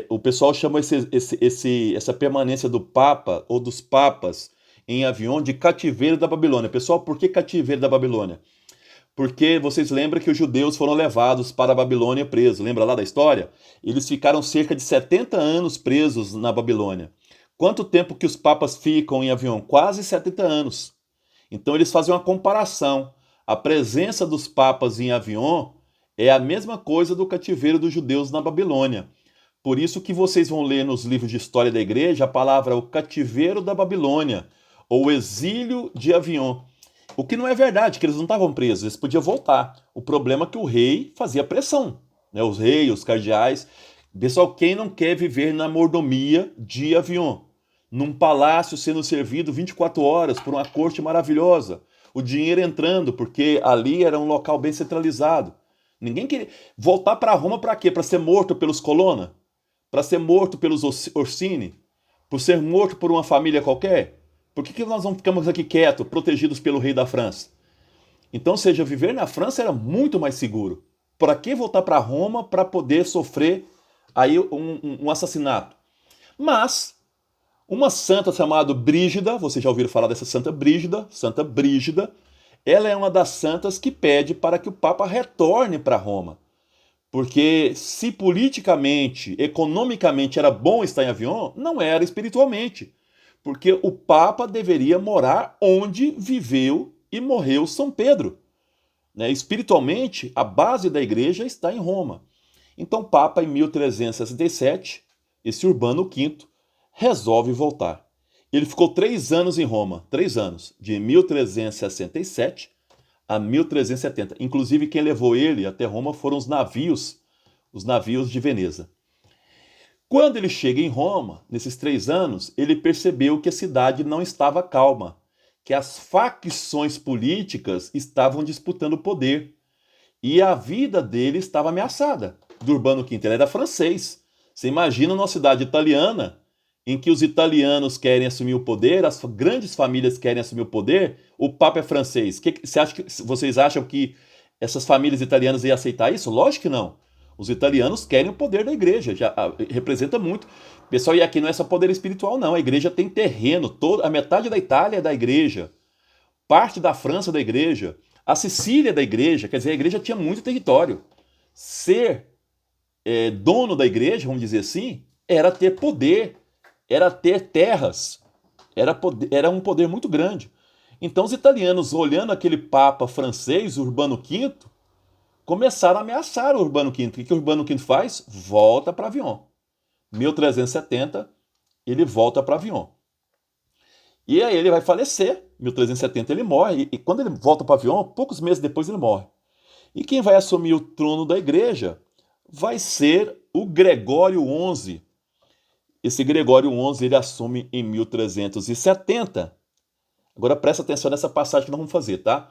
O pessoal chama essa permanência do papa ou dos papas em Avignon de cativeiro da Babilônia. Pessoal, por que cativeiro da Babilônia? Porque vocês lembram que os judeus foram levados para a Babilônia presos. Lembra lá da história? Eles ficaram cerca de 70 anos presos na Babilônia. Quanto tempo que os papas ficam em Avignon? Quase 70 anos. Então eles fazem uma comparação. A presença dos papas em Avignon é a mesma coisa do cativeiro dos judeus na Babilônia. Por isso que vocês vão ler nos livros de história da igreja a palavra o cativeiro da Babilônia, ou o exílio de Avignon. O que não é verdade, que eles não estavam presos, eles podiam voltar. O problema é que o rei fazia pressão, né? Os reis, os cardeais. Pessoal, quem não quer viver na mordomia de Avignon? Num palácio sendo servido 24 horas por uma corte maravilhosa. O dinheiro entrando, porque ali era um local bem centralizado. Ninguém queria voltar para Roma para quê? Para ser morto pelos Colonna? Para ser morto pelos Orsini? Por ser morto por uma família qualquer? Por que nós não ficamos aqui quietos, protegidos pelo rei da França? Então, ou seja, viver na França era muito mais seguro. Para que voltar para Roma para poder sofrer aí um assassinato? Mas uma santa chamada Brígida, vocês já ouviram falar dessa Santa Brígida, ela é uma das santas que pede para que o Papa retorne para Roma. Porque se politicamente, economicamente era bom estar em Avignon, não era espiritualmente. Porque o Papa deveria morar onde viveu e morreu São Pedro. Né? Espiritualmente, a base da igreja está em Roma. Então, o Papa, em 1367, esse Urbano V, resolve voltar. Ele ficou 3 anos em Roma, 3 anos, de 1367 a 1370. Inclusive, quem levou ele até Roma foram os navios de Veneza. Quando ele chega em Roma, nesses 3 anos, ele percebeu que a cidade não estava calma, que as facções políticas estavam disputando o poder e a vida dele estava ameaçada. Do Urbano V, ele era francês. Você imagina uma cidade italiana em que os italianos querem assumir o poder, as grandes famílias querem assumir o poder, o Papa é francês. Vocês acham que essas famílias italianas iam aceitar isso? Lógico que não. Os italianos querem o poder da igreja, já representa muito. Pessoal, e aqui não é só poder espiritual, não. A igreja tem terreno, a metade da Itália é da igreja, parte da França da igreja, a Sicília é da igreja, quer dizer, a igreja tinha muito território. Ser dono da igreja, vamos dizer assim, era ter poder, era ter terras, era um poder muito grande. Então os italianos, olhando aquele Papa francês, Urbano V, começaram a ameaçar o Urbano V. O que o Urbano V faz? Volta para Avignon. 1370, ele volta para Avignon. E aí ele vai falecer. 1370 ele morre. E quando ele volta para Avignon, poucos meses depois ele morre. E quem vai assumir o trono da igreja vai ser o Gregório XI. Esse Gregório XI ele assume em 1370. Agora presta atenção nessa passagem que nós vamos fazer, tá?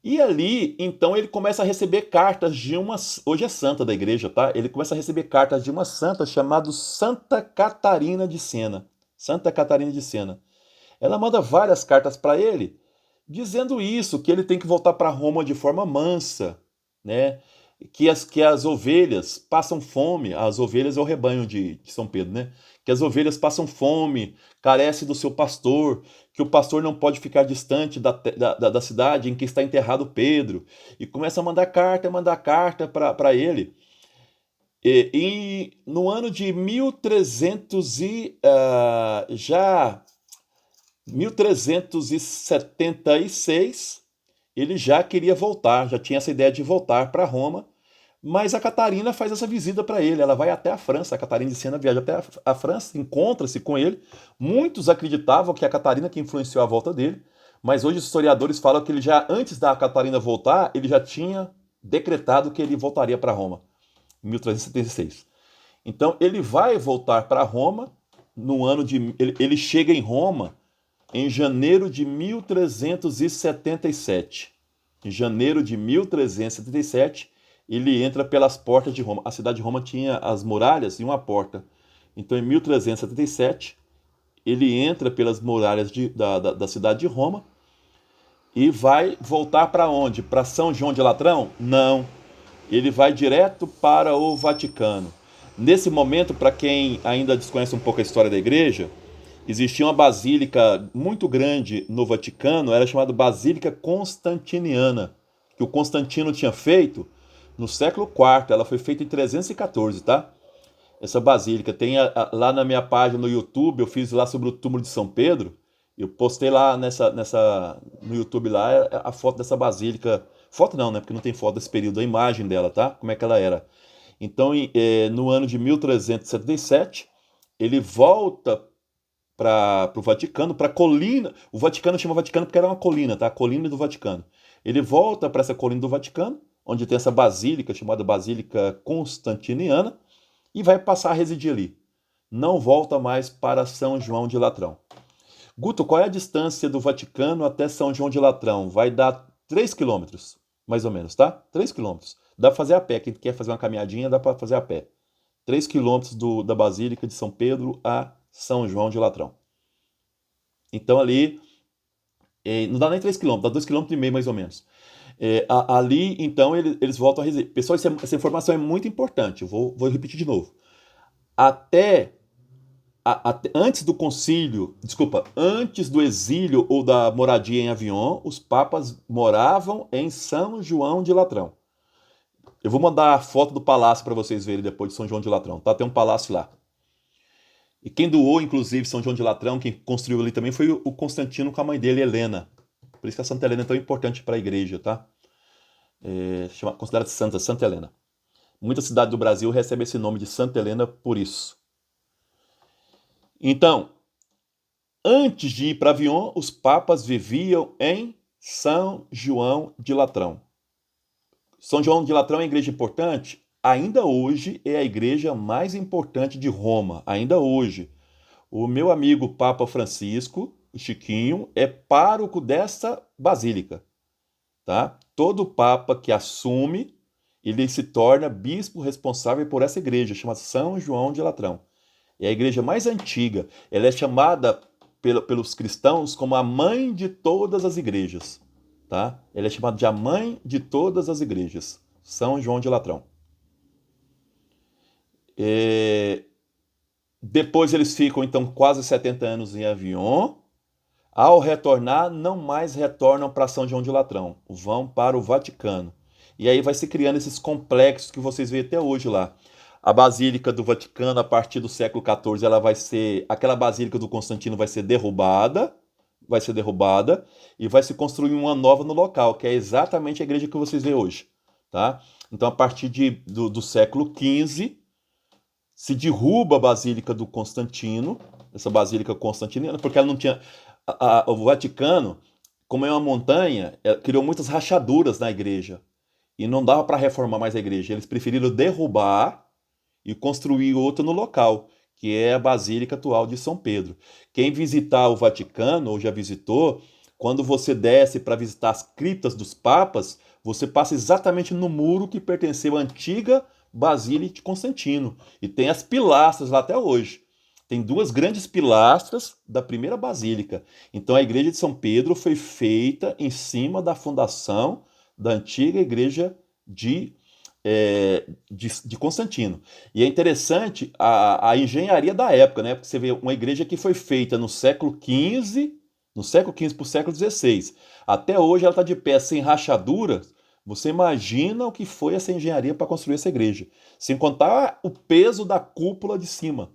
E ali, então, ele começa a receber cartas de uma. Hoje é santa da igreja, tá? Ele começa a receber cartas de uma santa chamada Santa Catarina de Sena. Santa Catarina de Sena. Ela manda várias cartas para ele, dizendo isso, que ele tem que voltar para Roma de forma mansa, né? Que as ovelhas passam fome, as ovelhas é o rebanho de São Pedro, né? Que as ovelhas passam fome, carecem do seu pastor, que o pastor não pode ficar distante da cidade em que está enterrado Pedro, e começa a mandar carta para ele. E no ano de 1300 já 1376, ele já queria voltar, já tinha essa ideia de voltar para Roma, mas a Catarina faz essa visita para ele, ela vai até a França, a Catarina de Siena viaja até a França, encontra-se com ele. Muitos acreditavam que a Catarina que influenciou a volta dele, mas hoje os historiadores falam que ele já, antes da Catarina voltar, ele já tinha decretado que ele voltaria para Roma, em 1376. Então ele vai voltar para Roma no ano de. Ele chega em Roma em janeiro de 1377. Em janeiro de 1377, ele entra pelas portas de Roma. A cidade de Roma tinha as muralhas e uma porta. Então, em 1377, ele entra pelas muralhas da cidade de Roma e vai voltar para onde? Para São João de Latrão? Não. Ele vai direto para o Vaticano. Nesse momento, para quem ainda desconhece um pouco a história da igreja, existia uma basílica muito grande no Vaticano, era chamada Basílica Constantiniana, que o Constantino tinha feito no século IV, ela foi feita em 314, tá? Essa basílica tem lá na minha página no YouTube, eu fiz lá sobre o túmulo de São Pedro, eu postei lá no YouTube lá a foto dessa basílica, foto não, né, porque não tem foto desse período, a imagem dela, tá? Como é que ela era. Então, no ano de 1377, ele volta para o Vaticano, para a colina. O Vaticano chama Vaticano porque era uma colina, tá? A colina do Vaticano. Ele volta para essa colina do Vaticano, onde tem essa basílica chamada Basílica Constantiniana, e vai passar a residir ali. Não volta mais para São João de Latrão. Guto, qual é a distância do Vaticano até São João de Latrão? Vai dar 3 quilômetros, mais ou menos, tá? 3 quilômetros. Dá para fazer a pé. Quem quer fazer uma caminhadinha, dá para fazer a pé. 3 quilômetros da Basílica de São Pedro a São João de Latrão. Então ali, não dá nem 3 quilômetros, dá 2,5 km mais ou menos. Ali, então, eles voltam a residir. Pessoal, essa informação é muito importante, eu vou repetir de novo. Até antes do concílio, desculpa, antes do exílio ou da moradia em Avignon, os papas moravam em São João de Latrão. Eu vou mandar a foto do palácio para vocês verem depois de São João de Latrão, tá? Tem um palácio lá. E quem doou, inclusive, São João de Latrão, quem construiu ali também foi o Constantino com a mãe dele, Helena. Por isso que a Santa Helena é tão importante para a igreja, tá? Considerada santa, Santa Helena. Muitas cidades do Brasil recebem esse nome de Santa Helena por isso. Então, antes de ir para Avignon, os papas viviam em São João de Latrão. São João de Latrão é uma igreja importante? Ainda hoje é a igreja mais importante de Roma, ainda hoje. O meu amigo Papa Francisco, o Chiquinho, é pároco dessa basílica. Tá? Todo papa que assume, ele se torna bispo responsável por essa igreja, chama São João de Latrão. É a igreja mais antiga. Ela é chamada pelos cristãos como a mãe de todas as igrejas. Tá? Ela é chamada de a mãe de todas as igrejas. São João de Latrão. Depois eles ficam, então, quase 70 anos em Avignon. Ao retornar, não mais retornam para São João de Latrão, vão para o Vaticano. E aí vai se criando esses complexos que vocês veem até hoje lá. A Basílica do Vaticano, a partir do século XIV, ela vai ser, aquela Basílica do Constantino vai ser derrubada, e vai se construir uma nova no local, que é exatamente a igreja que vocês veem hoje. Tá? Então, a partir do século XV, se derruba a Basílica do Constantino, essa Basílica Constantiniana, porque ela não tinha... o Vaticano, como é uma montanha, criou muitas rachaduras na igreja. E não dava para reformar mais a igreja. Eles preferiram derrubar e construir outra no local, que é a Basílica atual de São Pedro. Quem visitar o Vaticano, ou já visitou, Quando você desce para visitar as criptas dos papas, você passa exatamente no muro que pertenceu à antiga Basílica de Constantino. E tem as pilastras lá até hoje. Tem duas grandes pilastras da primeira basílica. Então a igreja de São Pedro foi feita em cima da fundação da antiga igreja de Constantino. E é interessante a engenharia da época, né? Porque você vê uma igreja que foi feita no século XV para o século XVI. Até hoje ela está de pé sem rachaduras. Você imagina o que foi essa engenharia para construir essa igreja. Sem contar o peso da cúpula de cima.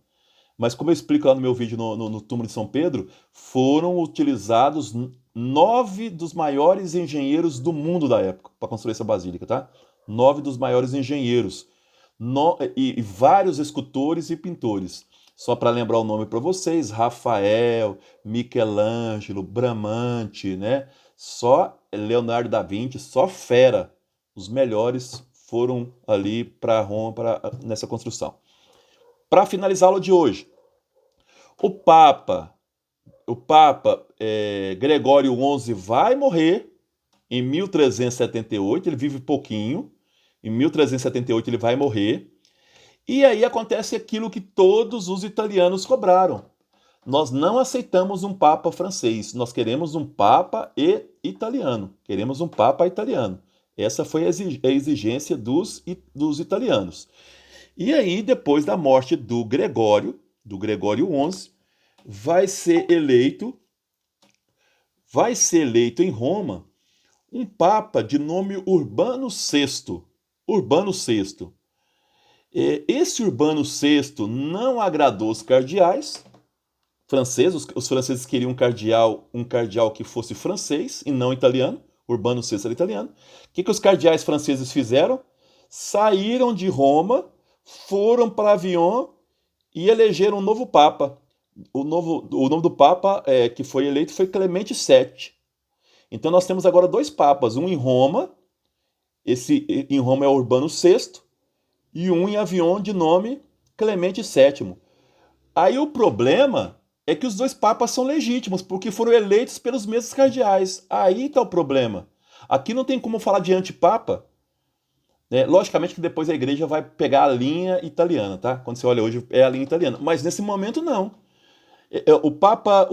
Mas como eu explico lá no meu vídeo no túmulo de São Pedro, foram utilizados 9 dos maiores engenheiros do mundo da época para construir essa basílica, tá? 9 dos maiores engenheiros. E vários escultores e pintores. Só para lembrar o nome para vocês, Rafael, Michelangelo, Bramante, né? Só Leonardo da Vinci, só fera. Os melhores foram ali para Roma nessa construção. Para finalizar a aula de hoje, o Papa Gregório XI vai morrer em 1378, ele vive pouquinho, em 1378 ele vai morrer, e aí acontece aquilo que todos os italianos cobraram. Nós não aceitamos um Papa francês, nós queremos um Papa italiano, queremos um Papa italiano. Essa foi a exigência dos italianos. E aí, depois da morte do Gregório XI, vai ser eleito em Roma um papa de nome Urbano VI. Urbano VI. Esse Urbano VI não agradou os cardeais franceses. Os franceses queriam um cardeal que fosse francês e não italiano. Urbano VI era italiano. O que os cardeais franceses fizeram? Saíram de Roma, foram para Avignon e elegeram um novo papa. O nome do papa que foi eleito foi Clemente VII. Então nós temos agora 2 papas, um em Roma, esse em Roma é Urbano VI, e um em Avignon de nome Clemente VII. Aí o problema é que os 2 papas são legítimos, porque foram eleitos pelos mesmos cardeais. Aí está o problema. Aqui não tem como falar de antipapa. Logicamente que depois a igreja vai pegar a linha italiana, tá? Quando você olha hoje é a linha italiana. Mas nesse momento não. O Papa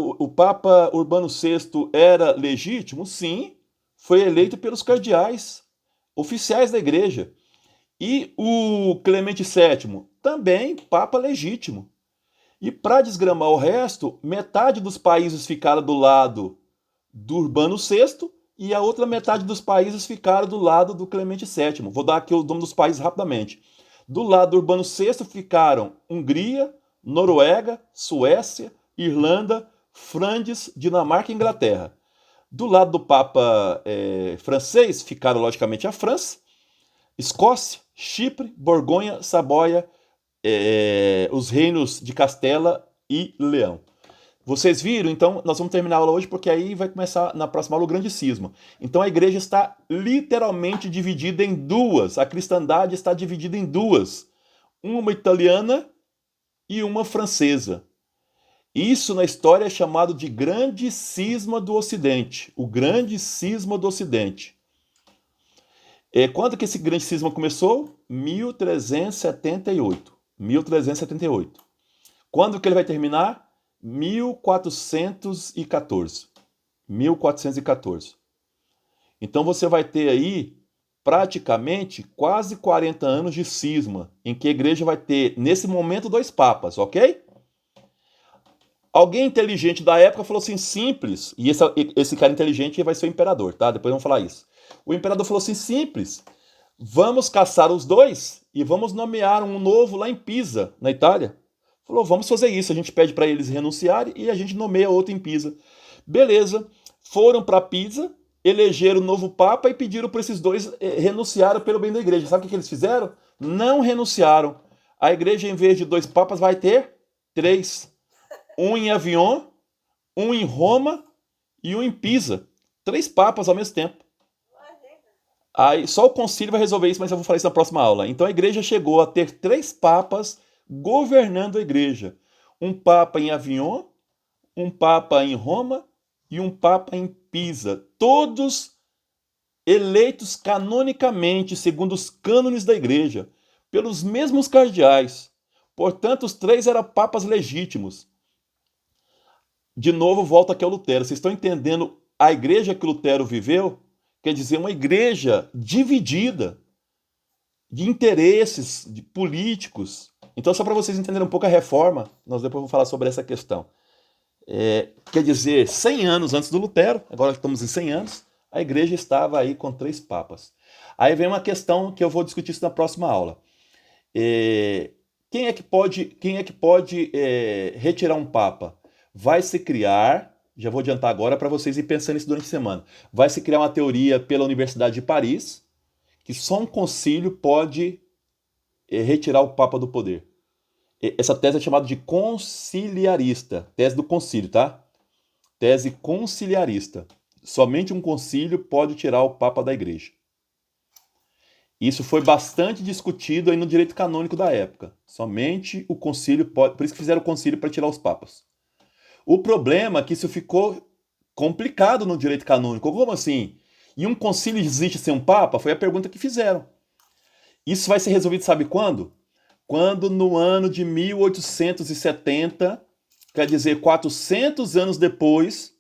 Urbano VI era legítimo? Sim. Foi eleito pelos cardeais oficiais da igreja. E o Clemente VII? Também Papa legítimo. E para desgramar o resto, metade dos países ficaram do lado do Urbano VI e a outra metade dos países ficaram do lado do Clemente VII. Vou dar aqui o nome dos países rapidamente. Do lado do Urbano VI ficaram Hungria, Noruega, Suécia, Irlanda, Flandres, Dinamarca e Inglaterra. Do lado do Papa francês ficaram, logicamente, a França, Escócia, Chipre, Borgonha, Saboia, os reinos de Castela e Leão. Vocês viram? Então, nós vamos terminar a aula hoje, porque aí vai começar na próxima aula o grande cisma. Então, a igreja está literalmente dividida em duas. A cristandade está dividida em duas. Uma italiana e uma francesa. Isso na história é chamado de grande cisma do Ocidente. O grande cisma do Ocidente. Quando que esse grande cisma começou? 1378. 1378. Quando que ele vai terminar? 1414. 1414. Então você vai ter aí praticamente quase 40 anos de cisma, em que a igreja vai ter, nesse momento, 2 papas, ok? Alguém inteligente da época falou assim, simples, e esse cara inteligente vai ser o imperador, tá? Depois vamos falar isso. O imperador falou assim, simples, vamos caçar os 2 e vamos nomear um novo lá em Pisa, na Itália. Falou, vamos fazer isso, a gente pede para eles renunciarem e a gente nomeia outro em Pisa. Beleza, foram para Pisa, elegeram o novo papa e pediram para esses 2 renunciarem pelo bem da igreja. Sabe o que eles fizeram? Não renunciaram. A igreja, em vez de 2 papas, vai ter 3. Um em Avignon, um em Roma e um em Pisa. 3 papas ao mesmo tempo. Aí, só o concílio vai resolver isso, mas eu vou falar isso na próxima aula. Então a igreja chegou a ter 3 papas governando a igreja. Um papa em Avignon, um papa em Roma e um papa em Pisa, todos eleitos canonicamente, segundo os cânones da igreja, pelos mesmos cardeais. Portanto, os três eram papas legítimos. De novo, volta aqui ao Lutero. Vocês estão entendendo a igreja que Lutero viveu? Quer dizer, uma igreja dividida de interesses de políticos. Então, só para vocês entenderem um pouco a reforma, nós depois vamos falar sobre essa questão. Quer dizer, 100 anos antes do Lutero, agora estamos em 100 anos, a igreja estava aí com 3 papas. Aí vem uma questão que eu vou discutir isso na próxima aula. Quem é que pode retirar um papa? Vai se criar, já vou adiantar agora para vocês ir pensando nisso durante a semana, vai se criar uma teoria pela Universidade de Paris, que só um concílio pode retirar o papa do poder. Essa tese é chamada de conciliarista, tese do concílio, tá? Tese conciliarista. Somente um concílio pode tirar o papa da igreja. Isso foi bastante discutido aí no direito canônico da época. Somente o concílio pode... Por isso que fizeram o concílio para tirar os papas. O problema é que isso ficou complicado no direito canônico. Como assim? E um concílio existe sem um papa? Foi a pergunta que fizeram. Isso vai ser resolvido sabe quando? Quando no ano de 1870, quer dizer, 400 anos depois,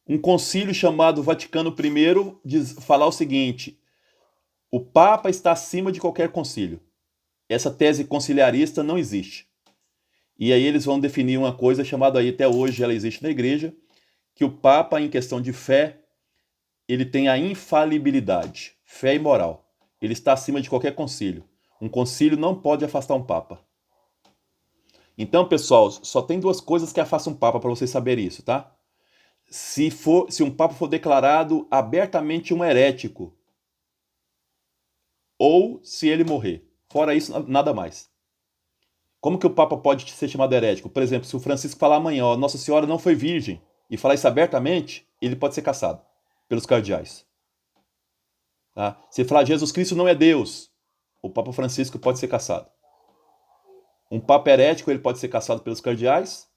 um concílio chamado Vaticano I diz, falar o seguinte: o Papa está acima de qualquer concílio. Essa tese conciliarista não existe. E aí eles vão definir uma coisa chamada aí, até hoje ela existe na igreja, que o Papa, em questão de fé, ele tem a infalibilidade, fé e moral. Ele está acima de qualquer concílio. Um concílio não pode afastar um papa. Então, pessoal, só tem 2 coisas que afastam um papa para vocês saberem isso, tá? Se um papa for declarado abertamente um herético, ou se ele morrer. Fora isso, nada mais. Como que o papa pode ser chamado herético? Por exemplo, se o Francisco falar amanhã, ó, Nossa Senhora não foi virgem, e falar isso abertamente, ele pode ser cassado pelos cardeais. Tá? Se ele falar Jesus Cristo não é Deus, o Papa Francisco pode ser cassado. Um papa herético ele pode ser cassado pelos cardeais,